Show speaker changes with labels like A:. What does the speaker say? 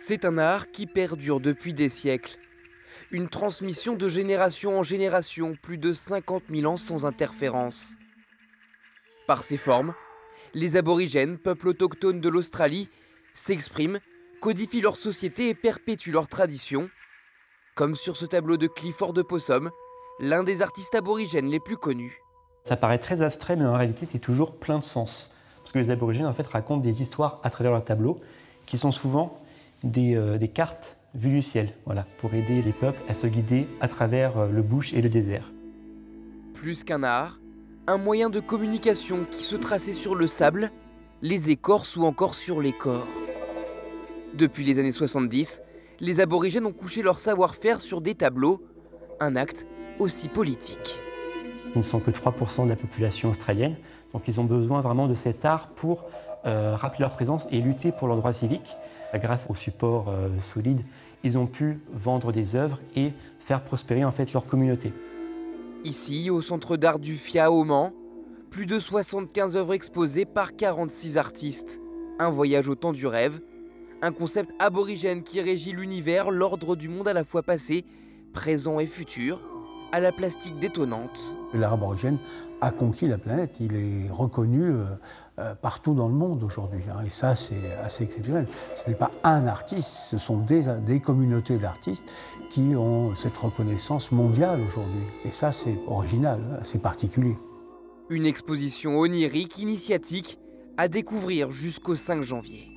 A: C'est un art qui perdure depuis des siècles. Une transmission de génération en génération, plus de 50 000 ans sans interférence. Par ses formes, les aborigènes, peuples autochtones de l'Australie, s'expriment, codifient leur société et perpétuent leurs traditions. Comme sur ce tableau de Clifford Possum, l'un des artistes aborigènes les plus connus.
B: Ça paraît très abstrait, mais en réalité, c'est toujours plein de sens. Parce que les aborigènes, en fait, racontent des histoires à travers leurs tableaux, qui sont souvent des cartes vues du ciel, voilà, pour aider les peuples à se guider à travers le bush et le désert.
A: Plus qu'un art, un moyen de communication qui se traçait sur le sable, les écorces ou encore sur les corps. Depuis les années 70, les aborigènes ont couché leur savoir-faire sur des tableaux, un acte aussi politique.
B: Ils ne sont que 3% de la population australienne, donc ils ont besoin vraiment de cet art pour rappeler leur présence et lutter pour leurs droits civiques. Grâce au support solide, ils ont pu vendre des œuvres et faire prospérer en fait leur communauté.
A: Ici, au Centre d'art du FIA au Mans, plus de 75 œuvres exposées par 46 artistes. Un voyage au temps du rêve, un concept aborigène qui régit l'univers, l'ordre du monde à la fois passé, présent et futur, à la plastique détonnante.
C: L'art aborigène a conquis la planète, il est reconnu partout dans le monde aujourd'hui, et ça c'est assez exceptionnel. Ce n'est pas un artiste, ce sont des communautés d'artistes qui ont cette reconnaissance mondiale aujourd'hui. Et ça c'est original, c'est particulier.
A: Une exposition onirique, initiatique, à découvrir jusqu'au 5 janvier.